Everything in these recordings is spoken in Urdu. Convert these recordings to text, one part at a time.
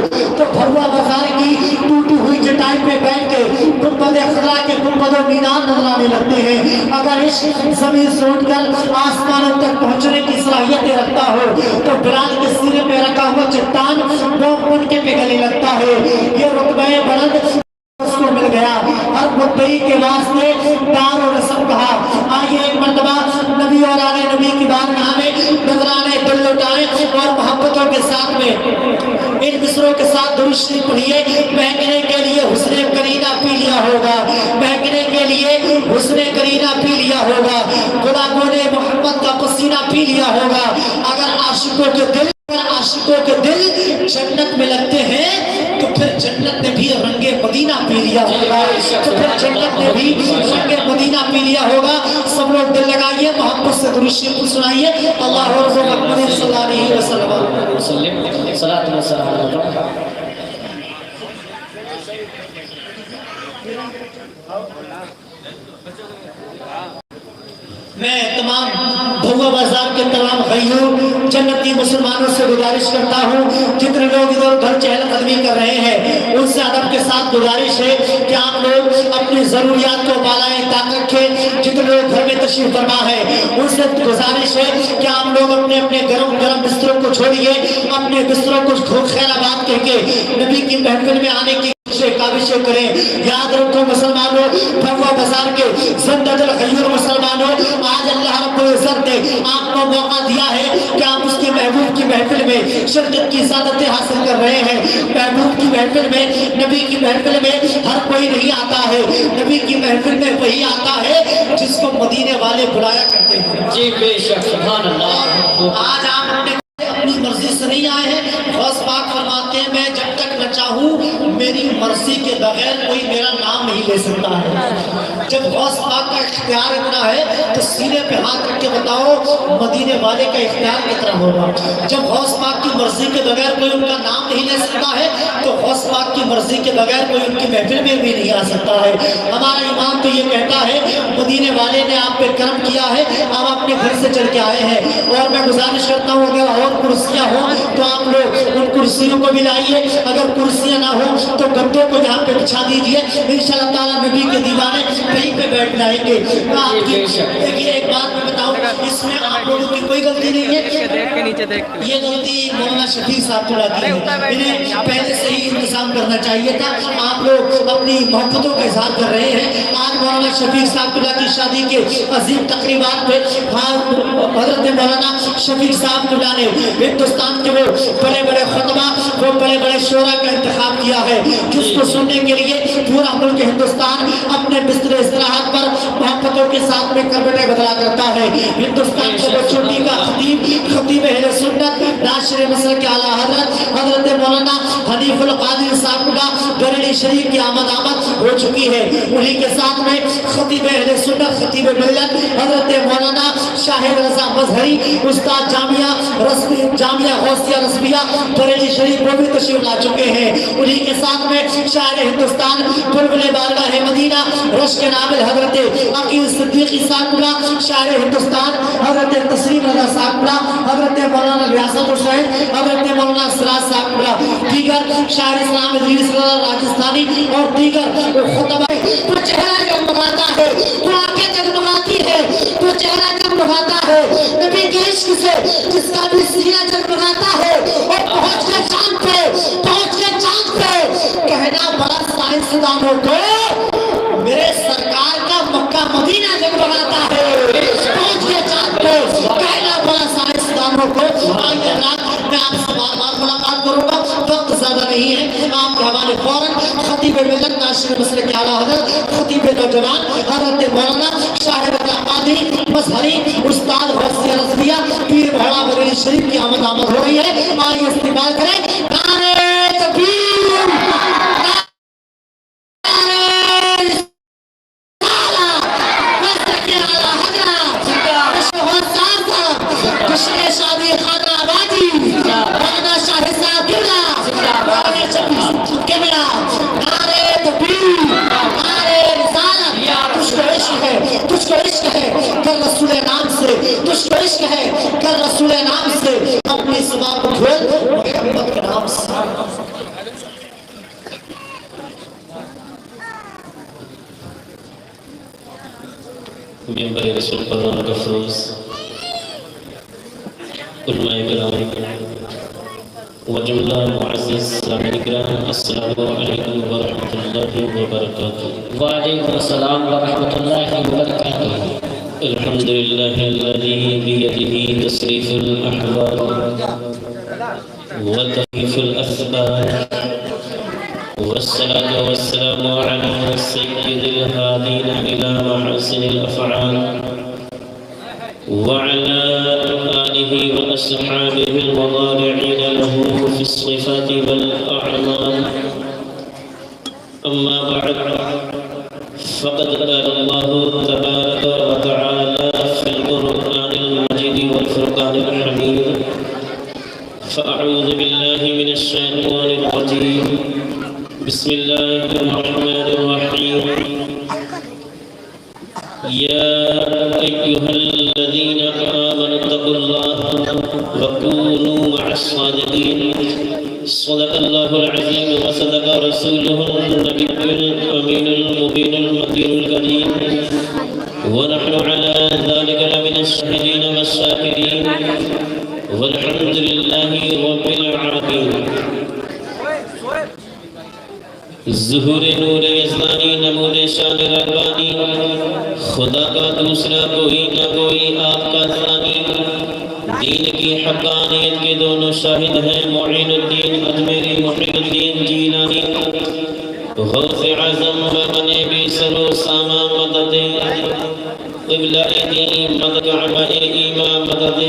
تو بھروا بازار کی ٹوٹی ہوئی چٹائی پہ بیٹھ کے گنبد خضرا کے گنبد و مینار نظر آنے لگتے ہیں۔ اگر عشق زمین سے اٹھ کر آسمانوں تک پہنچنے کی صلاحیتیں رکھتا ہو تو بلال کے سینے پہ رکھا ہوا چٹان وہ ان کے پگھلنے لگتا ہے۔ یہ رتبہ بلند اس کو مل گیا۔ ہر مدعی کے واسطے دار و رسم کہا۔ آئیے ایک مرتبہ نبی اور آل نبی کی بارگاہ میں نذرانے دل لٹائیں اور محبتوں کے ساتھ میں ان مصروں کے ساتھ درود شریف پڑھیے۔ مہکنے کے لیے حسن کرینہ پی لیا ہوگا، مہکنے کے لیے حسن کرینہ پی لیا ہوگا، غلاموں نے محمد کا پسینہ پی لیا ہوگا۔ اگر عاشقوں کے دل جنت میں لگتے ہیں تو پھر جنت نے بھی رنگ مدینہ پی لیا ہوگا، تو پھر جنت نے بھی رنگ مدینہ پی لیا ہوگا۔ سب لوگ دل لگائیے، محبت سے درود شریف سنائیے۔ اللہ محمد صلی اللہ علیہ وسلم صلاۃ و سلام علیہ۔ میں تمام بھوا بازار کے تمام غیور جنتی مسلمانوں سے گزارش کرتا ہوں، جتنے لوگ ادھر ادھر چہل قدمی کر رہے ہیں ان سے ادب کے ساتھ گزارش ہے کہ آپ لوگ اپنی ضروریات کو بالائے طاقت رکھیں۔ جتنے لوگ گھر میں تشریف فرما ہے ان سے گزارش ہے کہ آپ لوگ اپنے اپنے گرم گرم بستروں کو چھوڑیے، اپنے بستروں کو خیر آباد کہہ کے نبی کی محفل میں آنے کی کاوشیں کریں۔ یاد رکھو مسلمانوں، بھوا بازار کے زندہ دل غیور مسلمانوں، آج اللہ رب العزت نے آپ کو موقع دیا ہے کہ آپ اس کے محبوب کی محفل میں شرکت کی سعادتیں حاصل کر رہے ہیں۔ محبوب کی محفل میں، نبی کی محفل میں ہر کوئی نہیں آتا ہے، نبی کی محفل میں وہی آتا ہے جس کو مدینے والے بلایا کرتے ہیں۔ جی بے شک، سبحان اللہ۔ آج آپ اپنی مرضی سے نہیں آئے ہیں۔ غوث پاک فرماتے ہیں میں جب تک نہ چاہوں میری مرضی کے بغیر کوئی میرا نام نہیں لے سکتا ہے۔ جب غوث پاک کا اختیار اتنا ہے تو سینے پہ ہاتھ رکھ کے بتاؤ مدینے والے کا اختیار کتنا ہوگا۔ جب غوث پاک کی مرضی کے بغیر کوئی ان کا نام نہیں لے سکتا ہے تو غوث پاک کی مرضی کے بغیر کوئی ان کی محفل میں بھی نہیں آ سکتا ہے۔ ہمارا ایمان تو یہ کہتا ہے مدینے والے نے آپ پہ کرم کیا ہے، آپ اپنے گھر سے چل کے آئے ہیں۔ اور میں گزارش کرتا ہوں اگر اور کرسیاں ہوں تو آپ لوگ ان کرسیوں کو بھی لائیے، اگر کرسیاں نہ ہوں تو گدوں کو یہاں پہ بچھا دیجیے، انشاءاللہ تعالیٰ نبی کے دیوانے کہیں پہ بیٹھ جائیں گے۔ دیکھیے ایک بات میں بتاؤں، اس میں آپ لوگوں کی کوئی غلطی نہیں ہے، یہ غلطی مولانا شفیق صاحب کو لگی ہے، انہیں پہلے سے ہی انتظام کرنا چاہیے تھا۔ آپ لوگ اپنی محبتوں کا اظہار کر رہے ہیں۔ آج مولانا شفیق صاحب کی شادی کے عظیم تقریبات میں حضرت مولانا شفیق صاحب نے ہندوستان کے وہ بڑے بڑے خطبہ، وہ بڑے بڑے شعراء کا انتخاب کیا ہے جس کو سننے کے لیے پورا ملک ہندوستان اپنے بستر استراحت پر محبتوں کے ساتھ میں کربٹیں بدلا کرتا ہے۔ ہندوستان کے وہ چھوٹی کا خطیب اہل سنت ناشر مصر کے اعلیٰ حضرت مولانا حنیف القادری صاحب کا بریلی شریف کی آمد ہو چکی ہے۔ انہی کے ساتھ میں خطیب اہل سنت خطیب ملت حضرت مولانا شاہد رضا مظہری استاد جامعہ غوثیہ رسمیہ بریلی شریف وہ بھی تشریف لا چکے ہیں۔ انہی کے ساتھ میں شاعر ہندوستان بلبل بارگاہ مدینہ رشک نابل حضرت عقیل صدیقی صاحب کا، شاعر ہندوستان حضرت تسلیم رضا صاحب کا، حضرت مولانا ریاست حسین، حضرت مولانا سراج صاحب کا، دیگر شاعر اسلام ادریس رضا راجستانی اور دیگر خطبہ۔ تو چہرہ جگمگاتا ہے، تو آنکھیں جگمگاتی ہے، تو چہرہ جگمگاتا ہے نبی کے عشق سے، جس کا بھی سینہ جگمگاتا ہے۔ اور پہنچ کے چاند پہ کہنا بڑا سائنسدانوں کو میرے سرکار کا مکہ مدینہ جگمگاتا ہے۔ پہنچ کے چاند پہ کہنا بڑا سائنسدانوں کو۔ آئیے رات میں آپ سے بار بار ملاقات کروں گا، وقت زیادہ نہیں ہے۔ آپ کے حوالے فوراً خطیب ملت ناشر مصر کے اعلیٰ حضرت خطیب نوجوان حضرت مولانا شاہد رضا قادری مظہری استاد غوثیہ رسمیہ پیر بھوڑا بریلی شریف کی آمد ہو رہی ہے۔ آئیے استقبال کریں۔ نعرہ تکبیر، نعرہ رسالہ، مصر کے اعلیٰ حضرت جشن شادی خانہ آبادی مولانا شاہد صاحب کیمرہ، نعرہ تکبیر، نعرہ رسالت۔ تجھ کو عشق ہے، تجھ کو عشق ہے کر رسول نام سے، تجھ کو عشق ہے کر رسول نام سے، اپنی زبان کو کھول محمد کے نام سے۔ ممبر رسول پروان گفروز علماء کرام و جملہ معزز سامعین کرام، السلام علیکم ورحمۃ اللہ وبرکاتہ۔ وعلیکم السلام ورحمۃ اللہ وبرکاتہ۔ الحمد للہ الذی بیدہ تصریف الاحوال وتخفیف الاسباب، والصلاة والسلام على سيد الهادين إلى محاسن الأفعال وعلى آله وأصحابه المضارعين له في الصفات والأعمال. أما بعد، فقد قال الله تبارك وتعالى في القرآن المجيد والفرقان الحميد: فأعوذ بالله من الشيطان الرجيم، بسم الله الرحمن الرحيم. يا أيها الذين آمنوا اتقوا الله وكونوا مع الصادقين. صدق الله العظيم وصدق رسوله النبي الأمين المبين المتين الكريم، ونحن على ذلك لمن الشاهدين والشاكرين، والحمد لله رب العالمين. ظہور نور یزدانی نمود شان ربانی، خدا کا دوسرا کوئی نہ کوئی آپ کا ثانی. دین کی حقانیت کے دونوں شاہد ہیں معین الدین اجمیری محی الدین جیلانی. غوث اعظم بمن بھی سر و ساما مدد، قبلہ دین مدد کعبہ ایمان مدد،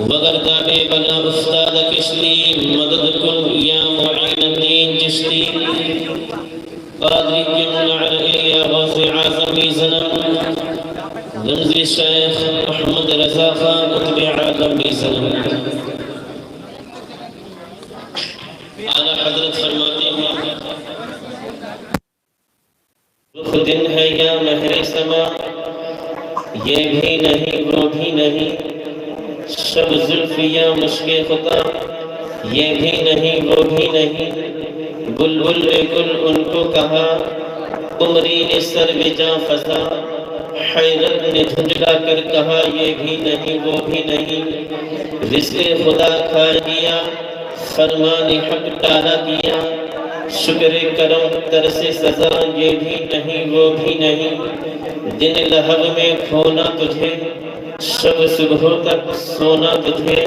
وغرد بے بلا استاد کشتی مدد کن یا معین الدین چشتی. قادری کیوں نعرے یا غوث اعظمی زنم، رمزی شیخ احمد رضا خان قطب عالمی زنم. اعلیٰ حضرت فرماتے ہیں: رخ دن ہے یا مہر سما، یہ بھی نہیں وہ بھی نہیں. شب زلف یا مشک خطا، یہ بھی نہیں وہ بھی نہیں. بلبل نے گل ان کو کہا، قمری نے سر بجا فضا. حیرت نے جھنجلا کر کہا، یہ بھی نہیں وہ بھی نہیں. رزق خدا کھا گیا، فرمان حق ٹالا کیا. شکر کرم ترس سزا، یہ بھی نہیں وہ بھی نہیں. دن لہب میں کھونا تجھے، شب صبح تک سونا تجھے.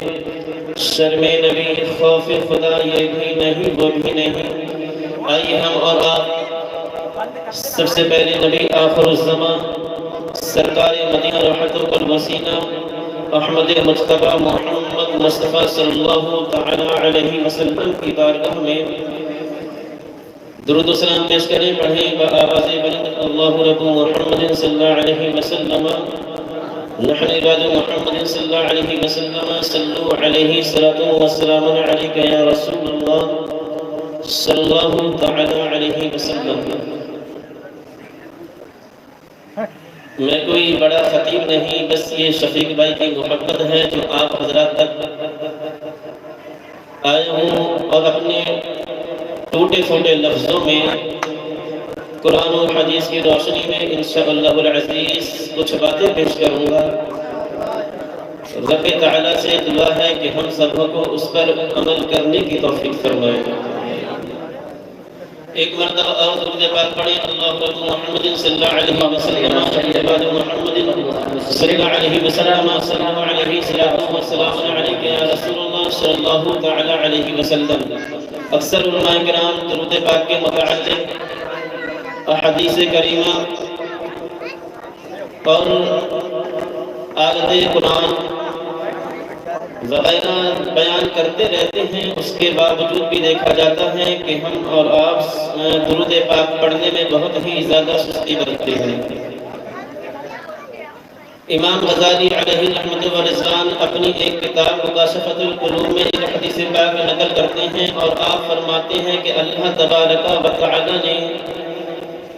شرم نبی خوف خدا، یہ بھی نہیں وہ بھی نہیں. آئیے ہم اور آپ سب سے پہلے نبی آخر الزمان سرکار مدینہ رحمتوں پر وسیلہ احمد مجتبی محمد مصطفیٰ صلی اللہ تعالی علیہ وسلم کی بارگاہ میں درود و سلام پیش کریں. پڑھیں بآواز بلند: اللہ رب محمد صلی اللہ علیہ وسلم، نحن عباد محمد صلی اللہ علیہ وسلم، صلو علیہ صلاۃ و سلام علیک یا رسول اللہ صلی اللہ تعالی علیہ وسلم. میں کوئی بڑا خطیب نہیں، بس یہ شفیق بھائی کی محبت ہے جو آپ حضرات تک آیا ہوں، اور اپنے ٹوٹے پھوٹے لفظوں میں قرآن و حدیث کی روشنی میں انشاءاللہ العزیز کچھ باتیں پیش کروں گا. رب تعالیٰ سے دعا ہے کہ ہم سب کو اس پر عمل کرنے کی توفیق فرمائے. ایک مرتبہ اور درود پاک پڑھیں: اللہ رب محمد صلی اللہ علیہ وسلم، عباد محمد صلی اللہ علیہ وسلم، صلی اللہ علیہ صلاۃ و سلام علیک یا رسول اللہ صلی اللہ تعالی علیہ وسلم. اکثر علماء کرام درود پاک کے متعلق احادیث کریمہ اور آیات قرآن وغیرہ بیان کرتے رہتے ہیں. اس کے باوجود بھی دیکھا جاتا ہے کہ ہم اور آپ درود پاک پڑھنے میں بہت ہی زیادہ سستی برتتے ہیں. امام غزالی علیہ رحمت و رضوان اپنی ایک کتاب مکاشفۃ القلوب میں ایک حدیث پاک نقل کرتے ہیں اور آپ فرماتے ہیں کہ اللہ تبارک و تعالی نے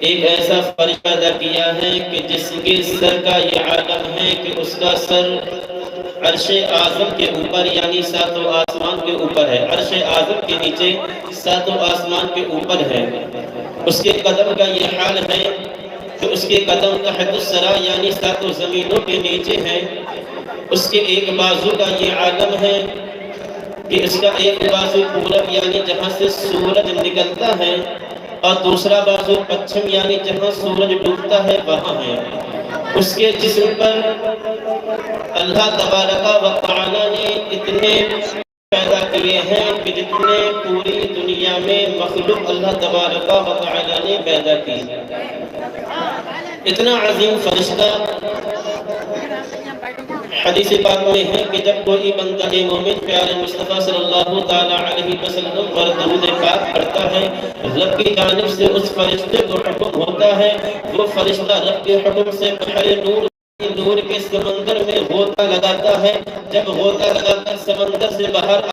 ایک ایسا فرشتہ پیدا کیا ہے کہ جس کے سر کا یہ عالم ہے کہ اس کا سر عرش اعظم کے اوپر یعنی ساتوں آسمان کے اوپر ہے. عرش اعظم کے نیچے ساتوں آسمان کے اوپر ہے. اس کے قدم کا یہ حال ہے تو اس کے قدم تحت الثری یعنی ساتوں زمینوں کے نیچے ہیں. اس کے ایک بازو کا یہ عالم ہے کہ اس کا ایک بازو پورب یعنی جہاں سے سورج نکلتا ہے اور دوسرا بازو پچھم یعنی جہاں سورج ڈوبتا ہے وہاں ہے. اس کے جسم پر اللہ تبارک و تعالی نے اتنے پیدا کیے ہیں کہ جتنے پوری دنیا میں مخلوق اللہ تبارک و تعالی نے پیدا کی. اتنا عظیم فرشتہ حدیث پاک میں ہے کہ جب کوئی بندہ مومن پیارے مصطفیٰ صلی اللہ تعالی علیہ وسلم پر درود پاک پڑھتا ہے رب کی جانب سے اس فرشتے کو حکم ہوتا ہے. وہ فرشتہ رب کے حکم سے بحر نور کے سمندر میں غوطہ لگاتا ہے. جب غوطہ لگا کر سمندر سے باہر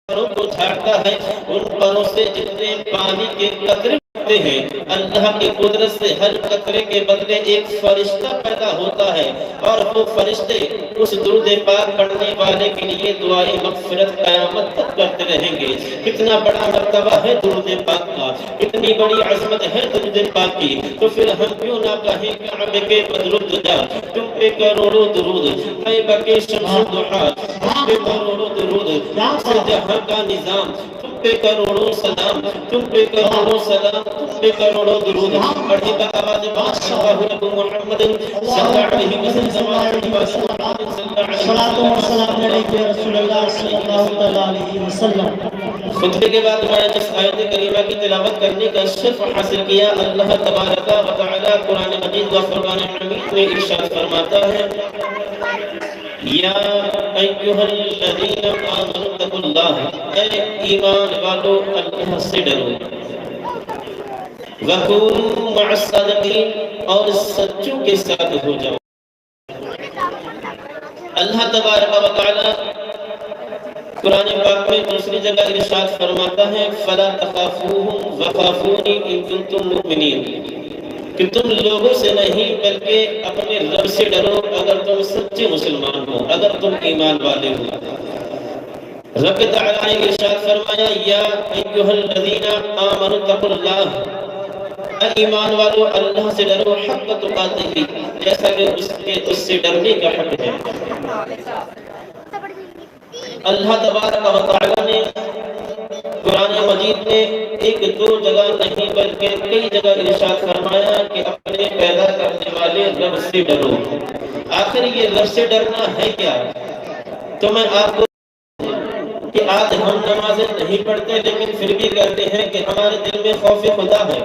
پروں کو جھاڑتا ہے ان پروں سے جتنے پانی کے قطرے ہوتے ہیں اللہ کی قدرت سے ہر قطرے کے بدلے ایک فرشتہ پیدا ہوتا ہے اور وہ فرشتے اس درود پاک پڑھنے والے کے لیے دعائیں مغفرت قیامت تک کرتے رہیں گے. کتنا بڑا مرتبہ ہے درود پاک کا, کتنی بڑی عظمت ہے درود پاک کی. تو پھر ہم کیوں نہ کہیں کعبے کے بدر الدجا تم پہ کروڑوں درود, طیبہ کے شمس الضحا تم پہ کروڑوں درود, جہاں کا نظام تم پہ کروڑوں سلام, تم پہ کروڑوں سلام, تم پہ کروڑوں درود. بڑی آواز پاک اللہ رب محمد صلی اللہ علیہ وسلم صلاۃ و سلام علیک یا رسول اللہ صلی اللہ علیہ وسلم. خطبے کے بعد میں جس آیت کریمہ کی تلاوت کرنے کا شرف حاصل کیا, اللہ تبارک و تعالی قرآن مجید و فرقان حمید میں ارشاد فرماتا ہے یا ایھا الذین آمنوا اتقوا اللہ, اے ایمان والو اللہ سے ڈرو, وکونوا مع الصادقین اور سچوں کے ساتھ ہو جاؤ. اللہ تبارک و تعالی قرآن پاک میں دوسری جگہ ارشاد فرماتا ہے فلا تخافوهم وخافونی ان کنتم مؤمنین, کہ تم لوگوں سے نہیں بلکہ اپنے رب سے ڈرو اگر تم سچے مسلمان ہو, اگر تم ایمان والے ہو. رب تعالی نے ارشاد فرمایا یا ایھا الذین آمنوا اتقوا اللہ, اے ایمان والو اللہ سے ڈرو حق تقاتہ, جیسا کہ اس سے ڈرنے کا حق ہے. اللہ تبارک و تعالی نے قرآن مجید میں ایک دو جگہ نہیں بلکہ کئی جگہ ارشاد فرمایا کہ اپنے پیدا کرنے والے رب سے ڈرو. آخر یہ رب سے ڈرنا ہے کیا؟ تو میں آپ کو کہ آج ہم نمازیں نہیں پڑھتے لیکن پھر بھی کہتے ہیں کہ ہمارے دل میں خوف خدا ہے.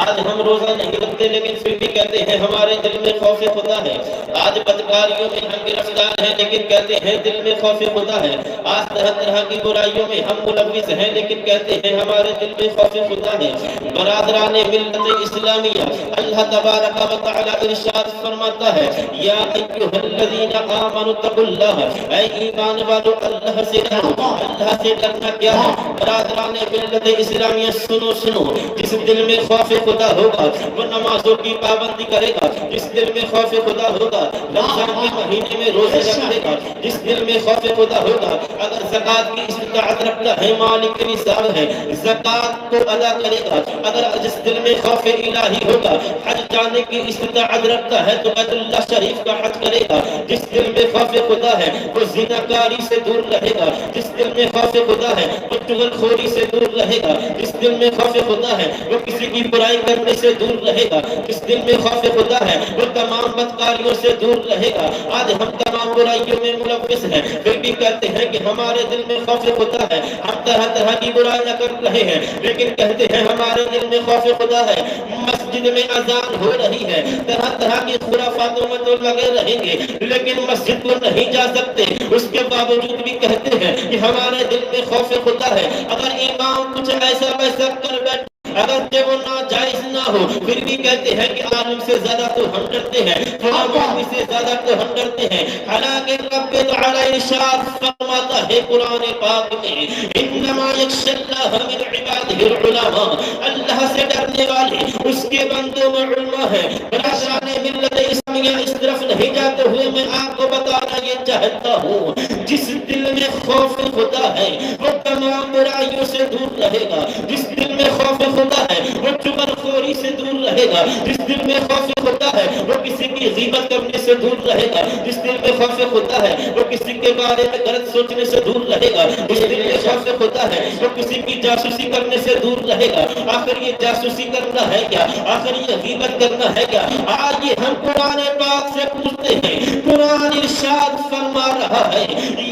آج ہم روزہ نہیں رکھتے لیکن پھر بھی کہتے ہیں ہمارے دل میں خوف خدا ہے. آج بدکاریوں میں ہم گرفتار ہیں لیکن کہتے ہیں دل میں خوف خدا ہے. آج طرح طرح کی برائیوں میں ہم ملوث ہیں لیکن کہتے ہیں ہمارے دل میں خوف خدا ہے. برادران ملت اسلامیہ, اللہ تبارک و تعالی ارشاد فرماتا ہے یا ایھا الذین آمنوا اتقوا اللہ, اے ایمان والو اللہ سے ڈرو. اللہ سے ڈرنا کیا ہے؟ برادران ملت اسلامیہ سنو سنو, جس دل میں خوف خدا ہوگا وہ نمازوں کی پابندی کرے گا. جس دل میں خوف خدا ہوگا رمضان کے مہینے میں روزے رکھے گا. جس دل میں خوف خدا ہوگا اگر زکوٰۃ کی استطاعت رکھتا ہے, مالک نصاب ہے, زکوٰۃ کو ادا کرے گا. اگر جس دل میں خوف الہی ہوگا حج جانے کی استطاعت رکھتا ہے تو بیت اللہ شریف کا حج کرے گا. جس دل میں خوف خدا ہے وہ زناکاری سے دور رہے گا. جس دل میں خوف خدا ہے وہ چغل خوری سے دور رہے گا. جس دل میں خوف خدا ہے وہ کسی کی برائی کرنے سے دور رہے گا. جس دل میں خوف خدا ہے وہ تمام بدکاریوں سے دور رہے گا. آج ہم تمام برائیوں میں ملوث ہیں پھر بھی کہتے ہیں کہ ہمارے دل میں خوف خدا ہے. ہم طرح طرح کی برائیاں کر رہے ہیں لیکن کہتے ہیں ہمارے دل میں خوف خدا ہے. مسجد میں اذان ہو رہی ہے, طرح طرح کی خرافاتوں میں تو لگے رہیں گے لیکن مسجد کو نہیں جا سکتے. اس کے باوجود بھی کہتے ہیں کہ ہمارے دل میں خوف خدا ہے. اگر امام کچھ ایسا ویسا کر بیٹھے اگر کہ وہ ناجائز نہ ہو پھر بھی کہتے ہیں کہ عالم سے زیادہ تو ہم ڈرتے ہیں, فلاں سے زیادہ تو ہم ڈرتے ہیں. حالانکہ رب تعالی ارشاد فرماتا ہے قرآن پاک میں انما یخشی اللہ من عبادہ العلماء, اللہ سے ڈرنے والے اس کے بندوں میں علماء ہے. برادران ملت اسلامیہ اس طرف نہیں جاتے ہوئے میں آپ کو بتانا یہ چاہتا ہوں جس دل میں خوف خدا ہے وہ تمام برائیوں سے دور رہے گا. جس دل میں خوف خدا ہے وہ چغل خوری سے دور رہے رہے گا. جس دل میں خوف خدا ہے وہ کسی کی غیبت کرنے سے دور رہے گا. جس دل میں خوف خدا ہے وہ کسی کے بارے میں غلط سوچنے سے دور رہے گا. جس دل میں خوف خدا ہے وہ کسی کی جاسوسی کرنے سے دور رہے گا. آخر یہ جاسوسی کرنا ہے کیا؟ آخر یہ غیبت کرنا ہے کیا؟ آج یہ ہم قرآن پاک سے پوچھتے ہیں. قرآن ارشاد فرما رہا ہے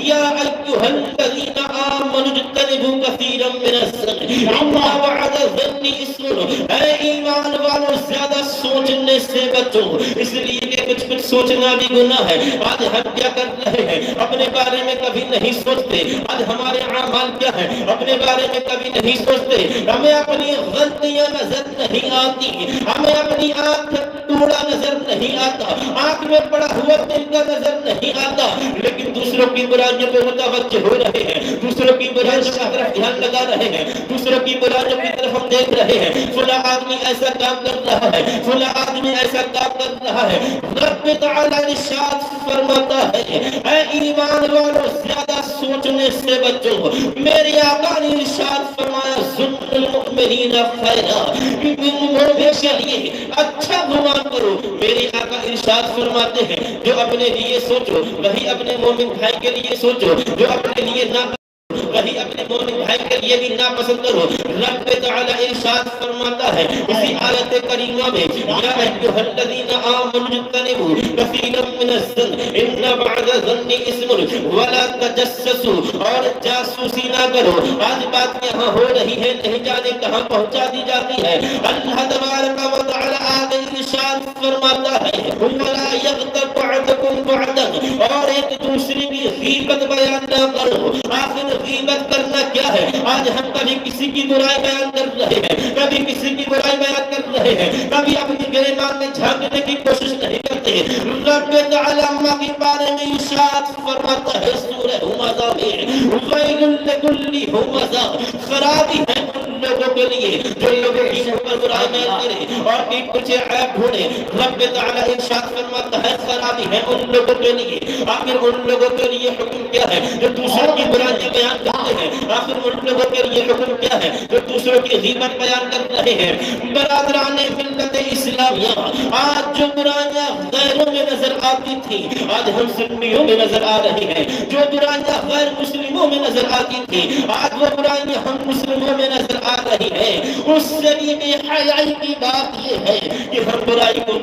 یا ایھا الذین آمنوا اجتنبوا کثیرا من الظن ان بعض الظن اثم. اے ایمان والو زیادہ سوچنے سے بچو، اس لیے کہ کچھ سوچنا بھی گناہ ہے. آج ہم کیا کر رہے ہیں؟ اپنے بارے میں کبھی نہیں سوچتے. آج ہمارے اعمال کیا ہیں؟ اپنے بارے میں کبھی نہیں سوچتے. ہمیں اپنی غلطیاں نظر نہیں آتی، ہمیں اپنی آنکھ ٹوڑا نظر نہیں آتا، آنکھ میں پڑا ہوا دل کا نظر نہیں آتا، لیکن دوسروں کی برائیوں پہ متوجہ ہو رہے ہیں، دوسروں کی برائیوں کی طرف دھیان لگا رہے ہیں، دوسروں کی برائیوں کی طرف ہم دیکھ رہے ہیں. فلاں آدمی ایسا کام کر رہا ہے، فلاں آدمی ایسا کام کر رہا ہے. رب تعالی ارشاد فرماتا ہے اے ایمان والو زیادہ سوچنے سے بچو. میرے آقا نے ارشاد فرمایا ظن المؤمنین خیرا، مومن کے لیے اچھا گمان کرو. میرے آقا ارشاد فرماتے ہیں جو اپنے لیے سوچو وہی اپنے مومن بھائی کے لیے سوچو، جو اپنے لیے نہ وہی اپنے مومن بھائی کے لیے بھی ناپسند کرو. رب تعالی ارشاد فرماتا ہے اسی آیت کریمہ میں یا ایھا الذین آمنوا اجتنبوا کثیرا من الظن ان بعض الظن اثم ولا تجسسوا، اور جاسوسی نہ کرو. آج بات یہاں ہو رہی ہے نہیں جانے کہاں پہنچا دی جاتی ہے. اللہ تبارک و تعالی آگے ارشاد فرماتا ہے ولا یغتب بعضکم بعضا، اور ایک دوسرے کی غیبت بیان نہ کرو. آخر غیبت کرنا کیا ہے؟ آج ہم کبھی کسی کی برائی بیان کر رہے ہیں، کبھی کسی کی برائی بیان کر رہے ہیں، کبھی اپنی گریبان میں جھانکنے کی کوشش نہیں کرتے. رب تعالی اماں کے بارے میں ارشاد فرماتا ہے سورہ ہمزہ میں ویل لکل ہمزہ، خرابی ہے ان لوگوں کے لیے جو لوگوں کی اوپر برائی بیان کرے اور پیٹ پیچھے عیب ڈھونڈے. رب تعالی ارشاد فرماتا ہے خرابی ہے ان لوگوں کے لیے. آخر ان لوگوں کے لیے حکم کیا ہے جو دوسروں کی برائی بیان کرتے ہیں؟ آخر ان لوگوں کے لیے حکم کیا ہے جو دوسروں کی غیبت بیان کر رہے ہیں؟ برادران ملت اسلامیہ، آج جو برائیاں غیروں میں نظر آتی تھی آج ہم سنیوں میں نظر آ رہی ہیں. جو برائیاں غیر مسلموں میں نظر آتی تھی آج وہ برائیاں ہم مسلموں میں نظر آ رہی ہیں. اس سے بھی بے حیائی کی بات یہ ہے کہ ہم برائی کو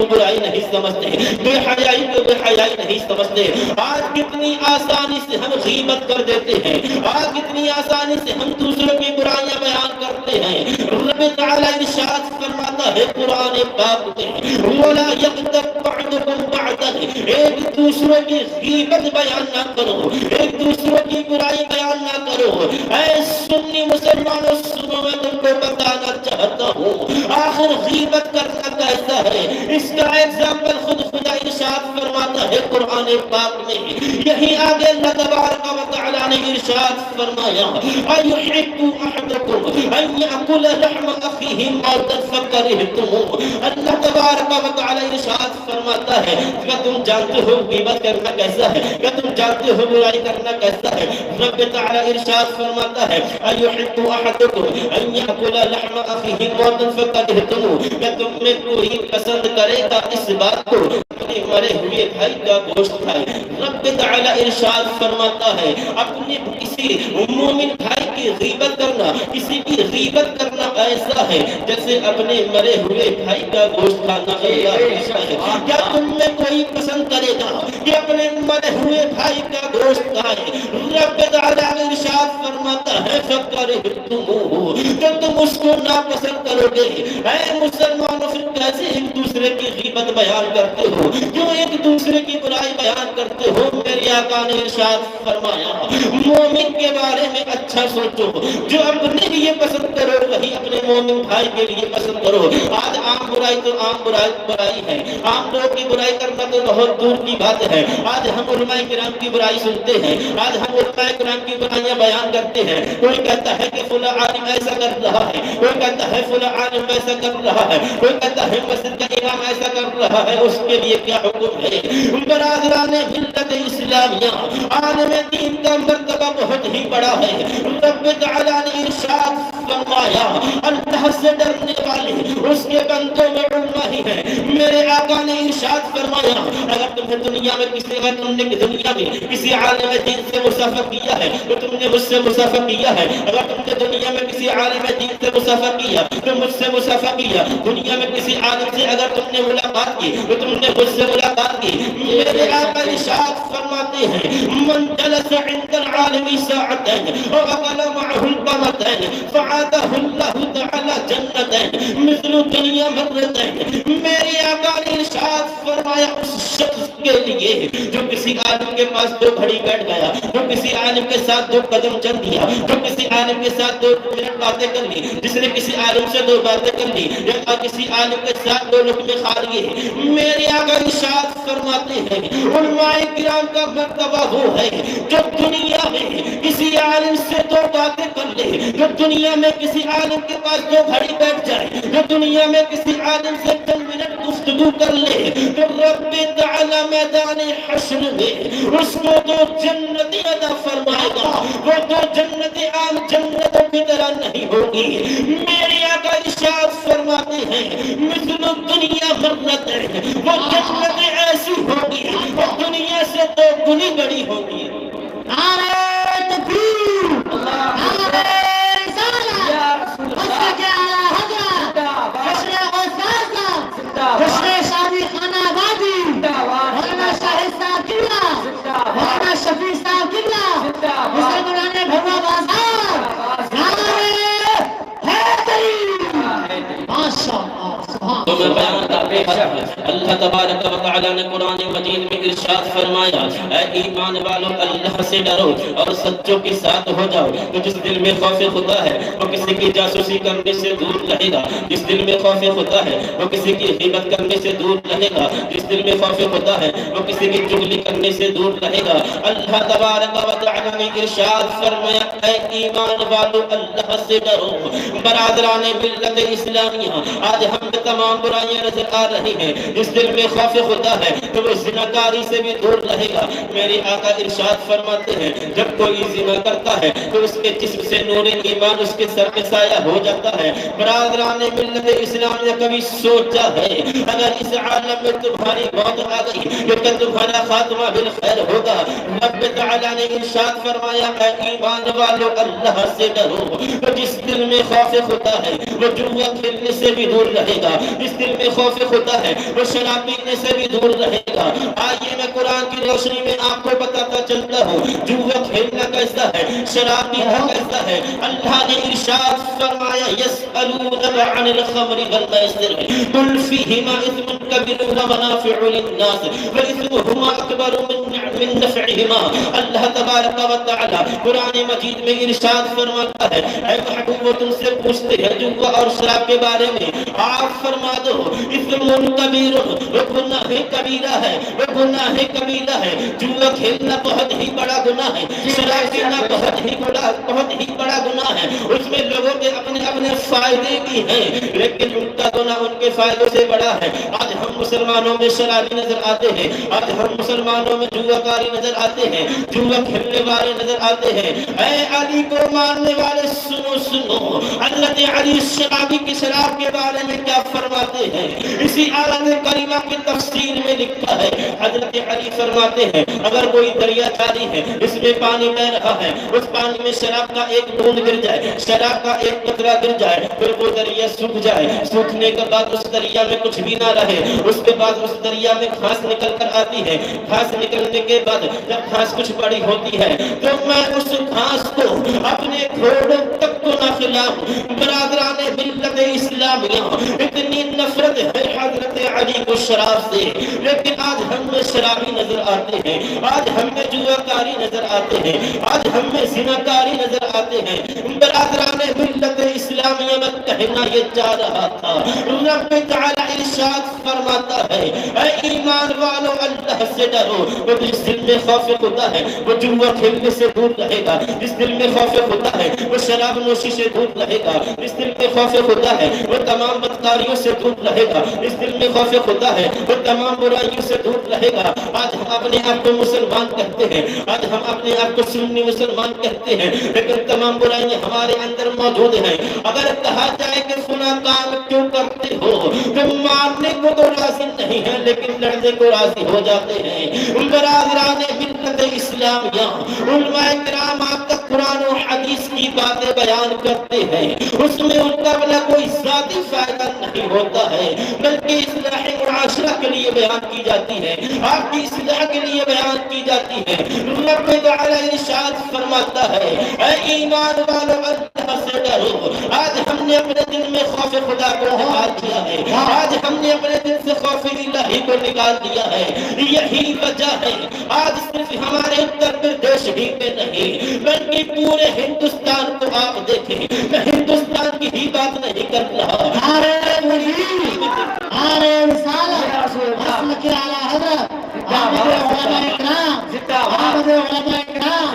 برائی نہیں سمجھتے، بے حیائی کو بے حیائی نہیں سمجھتے. آج کتنی آسانی سے ہم غیبت کر دیتے ہیں، آج کتنی آسانی سے ہم دوسروں کی برائیاں بیان کرتے ہیں. رب تعالی ارشاد فرماتا ہے قرآن پاک میں ولا یغتب بعضکم بعضا، ایک دوسروں کی غیبت بیان نہ کرو، ایک دوسروں کی برائی بیان نہ کرو. اے سنی مسلمانوں سنو، میں تم کو بتانا چاہتا ہوں آخر غیبت کرنا کیسا ہے. اس کا ایگزامپل خود خدا ارشاد فرماتا ہے قرآن پاک میں. یہی آگے اللہ تبارک و تعالی نے ارشاد فرمایا ایحب احدکم ان یاکل لحم اخیہ میتا فکرہتموہ. اللہ تبارک و تعالی ارشاد فرماتا ہے کیا تم جانتے ہو غیبت کرنا کیسا ہے؟ کیا تم جانتے ہو برائی کرنا کیسا ہے؟ رب تعالی ارشاد فرماتا ہے ایحب احدکم ان یاکل لحم اخیہ میتا فکرہتموہ. کیا تم میں کوئی پسند کرے گا اس بات کو اپنے مرے ہوئے بھائی کا گوشت کھائے؟ رب تعالی ارشاد فرماتا ہے اپنے کسی مومن بھائی کی غیبت کرنا، کسی کی غیبت کرنا ایسا ہے جیسے اپنے مرے ہوئے بھائی کا گوشت کھانا. کیا تم میں کوئی پسند کرے گا کہ اپنے مرے ہوئے بھائی کا گوشت کھائے؟ رب تعالی ارشاد فرماتا ہے فکرہتموہ، کہ تم اس کو ناپسند کرو گے. اے مسلمانوں پھر کیسے ایک دوسرے کی غیبت بیان کرتے ہو، کیوں ایک دوسرے کی برائی بیان کرتے ہو؟ میرے آقا نے ارشاد فرمایا مومن کے بارے میں اچھا سوچو، جو اپنے لیے پسند کرو وہی اپنے مومن بھائی کے لیے پسند کرو. آج عام برائی تو عام برائی ہے، عام لوگ کی برائی کرنا تو بہت دور کی بات ہے. آج ہم علماء کرام کی برائی سنتے ہیں، آج ہم علماء کرام کی برائیاں بیان کرتے ہیں. کوئی کہتا ہے کہ فلاں عالم ایسا کر رہا ہے، کوئی کہتا ہے فلاں عالم ایسا کر رہا ہے، کوئی کہتا ہے مسجد کا امام ایسا کر رہا ہے. اس کے لیے کیا حکم ہے؟ برادران ملت اسلامیہ، عالم دین کا مرتبہ بہت ہی بڑا ہے. رب تعالی نے ارشاد فرمایا اللہ اللہ سے ڈرنے والے اس کے بندوں میں علماء ہی ہیں۔ میرے آقا نے ارشاد فرمایا اگر تمہیں دنیا میں کسی عالم دین سے مسافہ کیا ہے تو تم نے مجھ سے مسافہ کیا ہے، اگر تم نے دنیا میں کسی عالم دین سے مسافہ کیا تو مجھ سے مسافہ کیا، دنیا میں کسی عالم سے اگر تم نے ملاقات کی تو تم نے مجھ سے ملاقات کی۔ میرے آقا ارشاد فرماتے ہیں من جلس عند العالم ساعتين وأكل معه القمتين فعاده الله تعالى جنتين مثل دنیا مرتين۔ میرے آقا نے ارشاد فرمایا اس شخص کے لیے جو کسی عالم کے پاس 2 گھڑی بیٹھ گیا، جو کسی عالم کے ساتھ 2 قدم چل دیا، جو کسی عالم کے ساتھ 2 منٹ باتیں کر لی، جس نے کسی عالم سے 2 باتیں کر لی یا کسی عالم کے ساتھ 2 لقمے کھا لیے، میرے آقا ارشاد فرماتے ہیں علماء کرام کا مرتبہ وہ ہے جو دنیا میں کسی عالم سے 2 باتیں کر لے، جو دنیا میں کسی عالم کے پاس 2 گھڑی بیٹھ جائے، جو دنیا میں کسی عالم سے چند منٹ گفتگو کر لے تو رب تعالی میدان حشر میں اس کو 2 جنتی عطا فرمائے گا۔ وہ 2 جنتی عام جنتوں کی طرح نہیں ہوگی۔ میرے آقا ارشاد فرماتے ہیں مثل دنیا مرتين، وہ جنت ایسی ہوگی وہ دنیا سے 2 گنی بڑی ہوگی۔ نعرہ تکبیر، نعرہ رسالت، مسجد اعلی حضرت، حسن غفار صاحب، حسن شادی خانہ آبادی، مولانا شاہد صاحب قبلہ، مولانا شفیع صاحب قبلہ، حسن مولانا بھوا بازار، نعرہ حیدری، ماشاءاللہ۔ تو میں بیان کا پیش ہے اللہ تبارک و تعالی نے قرآن مجید میں ارشاد فرمایا اے ایمان والو اللہ سے ڈرو اور سچوں کے ساتھ ہو جاؤ۔ تو جس دل میں خوف خدا ہے وہ کسی کی جاسوسی کرنے سے دور رہے گا، جس دل میں خوف خدا ہے وہ کسی کی غیبت کرنے سے دور رہے گا، جس دل میں خوف خدا ہے وہ کسی کی چغلی کرنے سے دور رہے گا۔ اللہ تبارک و تعالی نے ارشاد فرمایا اے ایمان والو اللہ سے ڈرو۔ برادران ملت اسلامیہ آج ہم تمام برائیاں نظر آ رہی ہیں، جس دل میں خوف خدا ہے تو وہ زناکاری سے بھی دور رہے گا۔ میرے آقا ارشاد فرماتے ہیں جب کوئی زنا کرتا ہے تو اس کے جسم سے نور ایمان اس کے سر پہ سایہ ہو جاتا ہے۔ برادران ملت اسلام نے کبھی سوچا ہے اگر اس عالم میں تمہاری موت آ گئی کہ تمہارا خاتمہ بالخیر ہوگا؟ رب تعالی نے ارشاد فرمایا اے ایمان والو اللہ سے ڈرو۔ تو جس دل میں خوف خدا ہے وہ جوا کھیلنے سے بھی دور رہے گا، جس دل میں خوف خدا ہے وہ شراب پینے سے بھی دور رہے گا۔ آئیے میں قرآن کی روشنی میں آپ کو بتاتا چلتا ہوں جوا کھیلنا کیسا ہے، شراب پینا کیسا ہے۔ اللہ نے ارشاد فرمایا یسألونک عن الخمر والمیسر قل فیہما اثم کبیر ومنافع للناس واثمہما اکبر من نفعہما۔ اللہ تبارک و تعالی قرآن مجید میں ارشاد فرماتا ہے اے محبوب وہ تم سے پوچھتے ہیں جوا اور شراب کے بارے میں، آپ فرما دو اثم کبیر، وہ گناہ کبیرہ ہے، وہ گناہ کبیرہ ہے۔ جوا کھیلنا بہت ہی بڑا گناہ ہے، شراب پینا بہت ہی بڑا گناہ ہے۔ اس میں لوگوں کے اپنے فائدے بھی ہیں لیکن ان کا گناہ ان کے فائدوں سے بڑا ہے۔ آج ہم مسلمانوں میں شرابی نظر آتے ہیں، آج ہم مسلمانوں میں جوا کاری نظر آتے ہیں، جوا کھیلنے والے نظر آتے ہیں۔ اے علی کو ماننے والے سنو سنو، حضرت علی شرابی کی شراب کے بارے میں کیا فرماتے ہیں؟ اسی آیت کریمہ کی تفسیر میں لکھا ہے حضرت علی فرماتے ہیں اگر کوئی دریا جاری ہے اس میں پانی بہ رہا ہے، اس پانی میں شراب کا ایک بوند گر جائے، شراب کا ایک قطرہ گر جائے، پھر وہ دریا سوکھ جائے، سوکھنے کے بعد اس دریا میں کچھ بھی نہ رہے، اس کے بعد اس دریا میں گھاس نکل کر آتی ہے، گھاس نکلنے کے بعد جب گھاس کچھ بڑی ہوتی ہے تو میں اس گھاس کو اپنے گھوڑوں تک کو نہ کھلاؤں۔ برادران ملت اسلامیہ اتنی نفرت ہے حضرت علی کو شراب سے، لیکن آج ہم میں شرابی نظر آتے ہیں، آج ہم میں جوا کاری نظر آتے ہیں، آج ہم میں زنا کاری نظر آتے ہیں۔ برادران ملت اسلامیہ میں کہنا یہ چاہ رہا تھا رب تعالی ارشاد فرماتا ہے اے ایمان والو اللہ سے ڈرو۔ وہ جس دل میں خوف خدا ہے وہ جوا کھیلنے سے دور رہے گا، جس دل میں خوف خدا ہے وہ شراب نوشی سے دور رہے گا، جس دل میں خوف خدا ہے وہ تمام بدکاریوں سے دور رہے گا، جس دل میں خوف خدا ہے وہ تمام برائیوں سے دور رہے گا۔ آج ہم اپنے آپ کو مسلمان کہتے ہیں، آج ہم اپنے آپ کو سنی مسلمان کہتے ہیں، لیکن تمام برائیاں ہمارے اندر موجود ہیں۔ اگر کہا جائے کہ فلاں کام کیوں کرتے ہو، تم مارنے کو تو راضی نہیں ہے لیکن لڑنے کو راضی ہو جاتے ہیں۔ برادران ملت اسلامیہ، علماء کرام آپ تک قرآن و حدیث کی باتیں بیان کرتے ہیں، اس میں ان کا بلا کوئی ذاتی فائدہ نہیں ہوتا ہے بلکہ اصلاح معاشرہ کے لیے بیان کی جاتی ہے، آپ کی اصلاح کے لیے بیان کی جاتی ہے۔ رب تعالی ارشاد فرماتا ہے اے ایمان والو اللہ سے ڈرو۔ آج ہم نے اپنے دل میں خوف خدا کو نکال دیا ہے، آج ہم نے اپنے دل سے خوف الہی کو نکال دیا ہے۔ یہی وجہ ہے آج صرف ہمارے اتر پردیش ہی میں نہیں بلکہ پورے ہندوستان کو آپ دیکھیں، میں ہندوستان کی ہی بات نہیں کر رہا۔ نعرہ تکبیر، نعرہ رسالت، مسلک اعلیٰ حضرت آمد علماء اکرام، آمد علماء اکرام،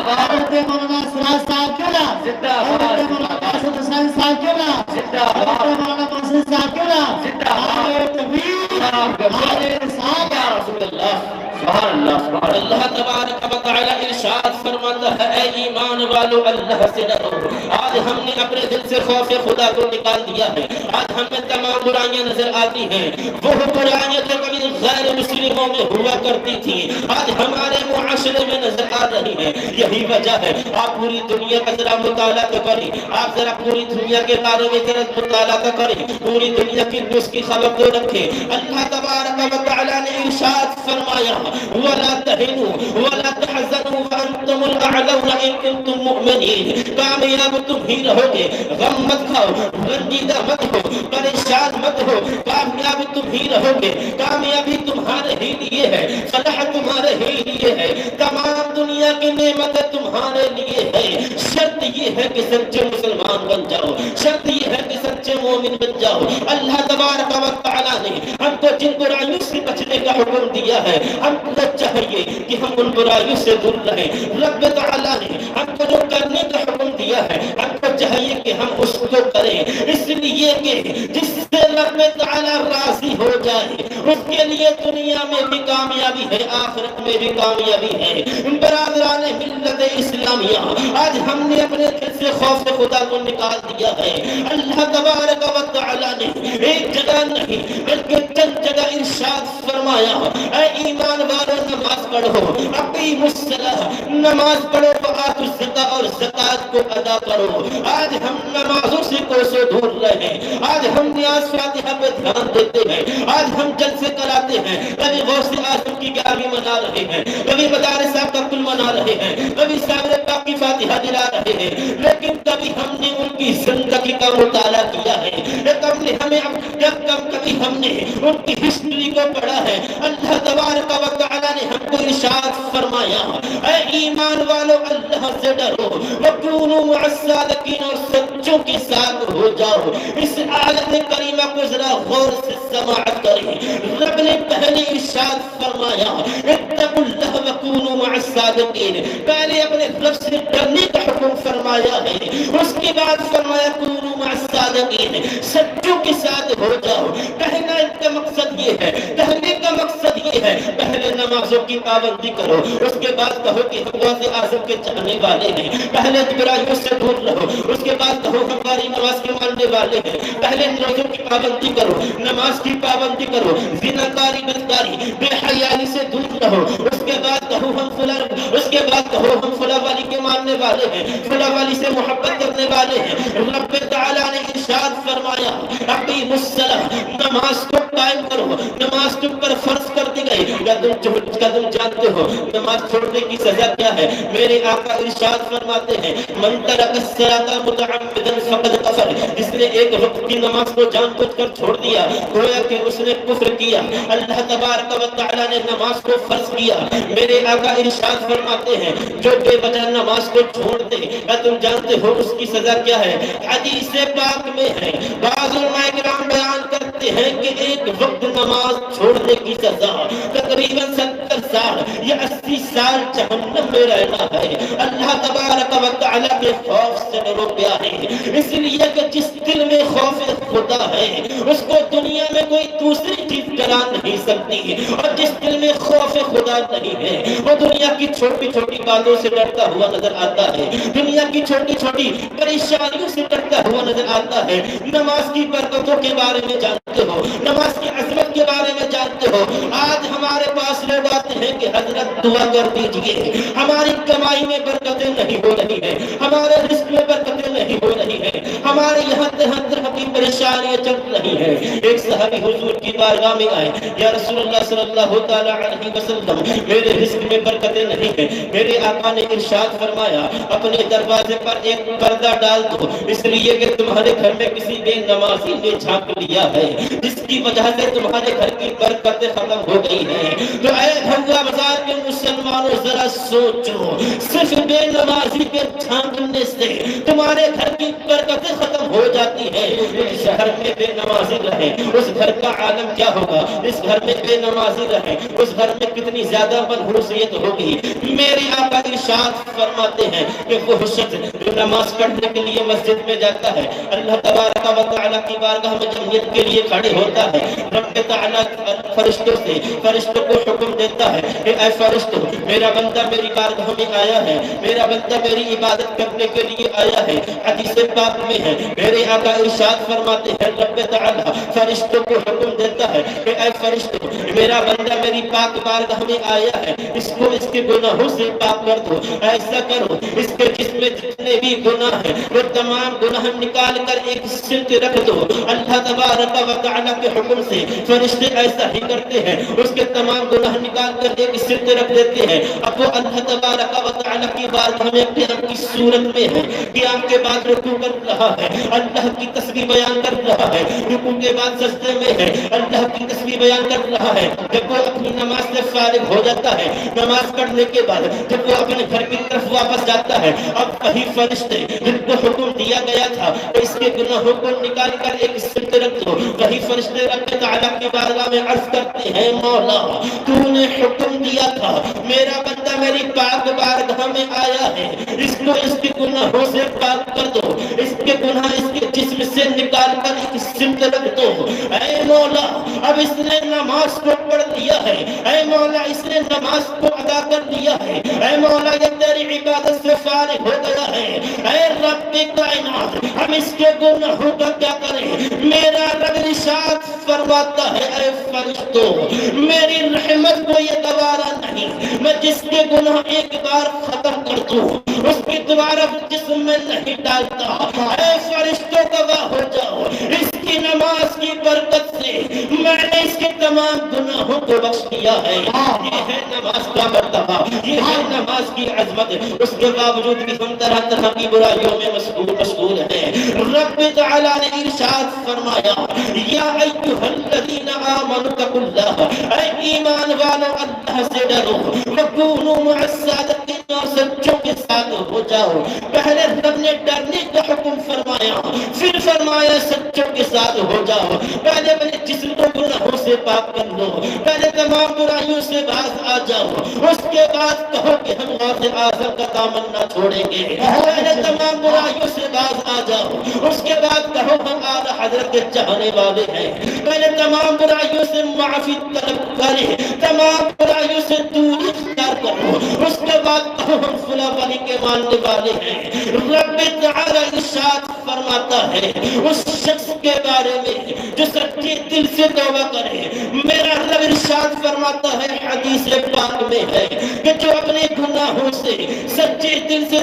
حضرت مولانا سراج صاحب قبلہ، حضرت مولانا اسد حسین صاحب قبلہ، حضرت مولانا محسن صاحب قبلہ، نعرہ تکبیر، نعرہ رسالت۔ یا رسول اللہ، سبحان اللہ، سبحان اللہ تبارک و تعالی ارشاد فرماتا ہے اے ایمان والو اللہ سے ڈرو۔ آج ہم نے اپنے دل سے خوف خدا کو نکال دیا ہے، آج ہمیں تمام برائیاں نظر آتی ہیں، وہ برائیاں جو کبھی غیر مسلموں میں ہوا کرتی تھی آج ہمارے معاشرے میں نظر آ رہی ہیں۔ یہی وجہ ہے آپ پوری دنیا کا ذرا مطالعہ تو کریں، آپ ذرا پوری دنیا کے بارے میں ذرا مطالعہ تو کریں، پوری دنیا کی نیوز کی خبر کو رکھیں۔ اللہ تبارک و تعالی نے ارشاد فرمایا وَلَا تَهِنُوا وَلَا تَحْزَنُوا وَأَنْتُمُ الْأَعْلَوْنَ إِن كُنتُم مُؤْمِنِينَ۔ کامیاب تم ہی رہو گے، غم مت کھاؤ، رنجیدہ مت ہو، پریشان مت ہو، کامیاب تم ہی رہو گے، کامیابی تمہارے ہی لیے ہے، فلاح تمہارے ہی لیے ہے، تمام دنیا کی نعمتیں تمہارے لیے ہے۔ شرط یہ ہے کہ سچے مسلمان بن جاؤ، شرط یہ ہے کہ سچے مومن بن جاؤ۔ اللہ تبارک و تعالی نے ہم کو جن برائیوں سے بچنے کا حکم دیا ہے ہم کو چاہیے کہ ہم ان برائیوں سے دور رہیں۔ رب تعالی نے ہم کو جو کرنے کا حکم دیا ہے ہم کو چاہیے کہ ہم اس کو کریں، اس لیے کہ جس سے رب تعالی راضی ہو جائے اس کے لیے دنیا میں بھی کامیابی ہے، آخرت میں بھی کامیابی ہے۔ برادران ملت اسلامیہ، آج ہم نے اپنے دل سے خوف خدا کو نکال دیا ہے۔ اللہ تبارک و تعالی نے ایک جگہ نہیں بلکہ چند جگہ ارشاد فرمایا اے ایمان والو نماز پڑھو، اقیموا الصلاۃ، نماز پڑھو، وآتوا الزکاۃ، اور زکات کو ادا کرو۔ آج ہم نمازوں سے کوسوں دور رہے ہیں، آج ہم نیاز فاتحہ پہ دھیان دیتے ہیں، آج ہم جلسے کراتے ہیں، کبھی غوث اعظم کی 11ویں منا رہے ہیں، کبھی مدارس تقبل منا رہے ہیں، کبھی سامر پاک کی فاتحہ دلا رہے ہیں، لیکن کبھی ہم نے ان کی زندگی کا مطالعہ کیا ہے، کبھی ہم نے ان کی ہسٹری کو پڑھا ہے۔ اللہ تبارک و تعالی نے ہم کو ارشاد فرمایا اے ایمان والو اللہ سے ڈرو، وَكُونُوا مَعَ الصَّادِقِينَ، اور سچوں کے ساتھ ہو جاؤ۔ اس آیت کریمہ کو ذرا غور سے سماعت کریں۔ رب نے پہلے ارشاد فرمایا اتقوا اللہ وَكُونُوا مَعَ الصَّادِقِينَ، پہلے اپنے رب سے ڈرنے کا حکم فرمایا ہے، اس کے بعد فرمایا كُونُوا مَعَ الصَّادِقِينَ، سچوں کے ساتھ ہو جاؤ۔ کہنا اس کا مقصد یہ ہے، کہنے کا مقصد یہ ہے پہلے نمازوں کی پابندی کرو، اس کے بعد کہو کہ ہم غوث اعظم کے چاہنے والے ہیں، پہلے برائیوں سے دور رہو، اس کے بعد کہو ہماری نماز کے ماننے والے ہیں، پہلے روزوں کی پابندی کرو، نماز کی پابندی کرو، زناکاری بدکاری بے حیائی سے دور رہو، اس کے بعد کہو ہم فلاں، اس کے بعد کہو ہم فلاں والی کے ماننے والے ہیں، فلاں والی سے محبت کرنے والے ہیں۔ رب تعالی نے ارشاد فرمایا اقیموا الصلاۃ، نماز کو قائم کرو، نماز تم پر فرض کر دی گئی۔ کیا تم جانتے ہو نماز چھوڑنے کی سزا کیا ہے؟ میرے آقا ارشاد فرماتے ہیں من ترک الصلاۃ متعمدا فقد کفر، جس نے ایک وقت کی نماز کو جان بوجھ کر چھوڑ دیا گویا کہ اس نے کفر کیا۔ اللہ تبارک و تعالی نے نماز کو فرض کیا، میرے آقا ارشاد فرماتے ہیں جو بے وجہ نماز کو چھوڑ دے، کیا تم جانتے ہو اس کی سزا کیا ہے؟ حدیث پاک میں ہے، بعض علماء کرام بیان کرتے ہیں کہ ایک وقت نماز چھوڑنے کی سزا تقریباً 70 سال یا 80 سال جہنم میں رہنا ہے۔ اللہ تبارک و تعالی کے خوف سے ڈرو پیارے، اس لیے کہ جس دل میں خوف خدا ہے اس کو دنیا میں کوئی دوسری چیز ڈرا نہیں سکتی، اور جس دل میں خوف خدا نہیں ہے وہ دنیا کی چھوٹی چھوٹی باتوں سے ڈرتا ہوا نظر آتا ہے، دنیا کی چھوٹی چھوٹی پریشانیوں سے ڈرتا ہوا نظر آتا ہے۔ نماز کی برکتوں کے بارے میں جانتے ہو، نماز کی عظمت کے بارے میں جانتے ہو۔ آج ہمارے پاس لوگ آتے ہیں کہ حضرت دعا کر دیجئے، ہماری کمائی میں برکتیں نہیں ہو رہی ہیں، ہمارے رزق میں برکتیں نہیں ہو رہی ہیں، ہمارے یہاں طرح کی پریشانیاں چل رہی ہیں۔ ایک صحابی حضور کی بارگاہ میں آئے، یا رسول اللہ صلی اللہ تعالی علیہ وسلم، میرے رزق میں برکتیں نہیں ہیں۔ میرے آقا نے ارشاد فرمایا، اپنے دروازے پر ایک پردہ ڈال دو، اس لیے کہ تمہارے گھر میں کسی بے نمازی نے جھانک لیا ہے، جس کی وجہ سے تمہارے گھر کی برکتیں ختم ہو گئی ہیں۔ تو اے بھنگا بازار کے مسلمانوں ذرا سوچو، صرف بے نمازی کے جھانکنے سے تمہارے گھر کی برکتیں ختم ہو جاتی ہیں۔ اس شہر میں بے نمازی رہے، اس گھر کا عالم کیا ہوگا؟ اس گھر میں بے نمازی رہے، اس گھر میں کتنی زیادہ منحوسیت ہوگی۔ میرے آقا ارشاد فرماتے ہیں کہ وہ شخص جو نماز پڑھنے کے لیے مسجد میں جاتا ہے، اللہ تبارک و تعالیٰ کی بارگاہ میں جمعیت کے لیے کھڑے ہوتا ہے، رب تعالیٰ فرشتوں کو حکم دیتا ہے کہ اے فرشتوں، میرا بندہ میری بارگاہ میں آیا ہے، میرا بندہ میری عبادت کرنے کے لیے آیا ہے۔ حدیث پاک میں ہے، میرے آقا ارشاد فرماتے ہیں، رب تعالیٰ فرشتوں کو حکم دیتا ہے کہ اے فرشتوں، میرا بندہ میری پاک بارگاہ میں آیا ہے، اس کو اس کے گناہوں سے پاک کر دو۔ ایسا کرو، اس کے جسم میں جتنے بھی گناہ ہیں وہ تمام گناہ نکال کر ایک سلک رکھ دو۔ اللہ تبارک و تعالیٰ کے حکم سے فرشتے ایسا ہی کرتے ہیں، اس کے تمام گناہ نکال کر ایک سلک رکھ دیتے ہیں۔ اب وہ اللہ تبارک و تعالیٰ کی بارگاہ میں قیام کی صورت میں ہے، قیام کے بعد رکوع کر رہا ہے، اللہ کی تسبیح بیان کر رہا ہے، رکوع کے بعد سجدے میں ہے، اللہ کی تسبیح بیان کر رہا ہے۔ جب وہ اپنی نماز سے فارغ ہو جاتا ہے، نماز پڑھنے کے بعد جب وہ اپنے گھر کی طرف واپس جاتا ہے، اب وہی فرشتے جن کو حکم دیا گیا تھا اس کے گناہوں کو نکال کر ایک سلک رکھ دو، وہی فرشتے رب تعالیٰ کی بارگاہ میں عرض کرتے ہیں، مولا تو نے حکم دیا تھا میرا بندہ میری پاک بارگاہ میں آیا ہے، اس کو اس کے گناہوں سے پاک کر دو، اس کے گناہ اس کے جسم سے نکال کر ایک سلک رکھ دو۔ اے مولا، اب اس نے نماز کو پڑھ لیا ہے، اے مولا اس نے نماز کو ادا کر لیا ہے، اے مولا یہ تیری عبادت سے فارغ ہو گیا ہے۔ اے رب کائنات، ہم اس کے گناہوں کا کیا کریں؟ میرا رب ارشاد فرماتا ہے، اے فرشتوں، میری رحمت کو یہ گوارا نہیں، میں جس کے گناہ ایک بار ختم کر دوں اس کی دوبارہ جسم میں نہیں ڈالتا۔ اے فرشتوں گواہ ہو جاؤ، اس کی نماز کی برکت سے میں نے اس کے تمام گناہوں کو بخش دیا ہے۔ یہ ہے نماز کا مرتبہ، یہ ہے نماز کی عظمت۔ اس کے باوجود بھی ہم طرح طرح کی برائیوں میں مشغول ہیں۔ رب تعالیٰ نے ارشاد فرمایا، یا ایھا الذین آمنوا اتقوا اللہ، اے ایمان والو اللہ سے ڈرو، وکونوا مع الصادقین، اور سچوں کے ساتھ ہو جاؤ۔ پہلے رب نے ڈرنے کا حکم فرمایا، پھر فرمایا سچوں کے ساتھ ہو جاؤ۔ پہلے اپنے جسم کو گناہوں سے پاک کر لو، پہلے تمام برائیوں سے باز آ جاؤ، اس کے بعد کہو کہ ہم غوث اعظم کا دامن نہ چھوڑیں گے۔ پہلے تمام برائیوں سے باز آ جاؤ، اس کے بعد کہو ہم اعلیٰ حضرت کے چاہنے والے ہیں۔ پہلے تمام برائیوں سے معافی طلب کریں، تمام برائیوں سے دور اختیار کرو، اس کے بعد کہو ہم فلاں ولی کے ماننے والے ہیں۔ رب تعالیٰ ارشاد فرماتا ہے اس شخص کے بارے میں جو سچے دل سے توبہ کرے، میرا رب ارشاد فرماتا ہے حدیث پاک میں ہے کہ جو اپنے گناہوں سے سچے دل سے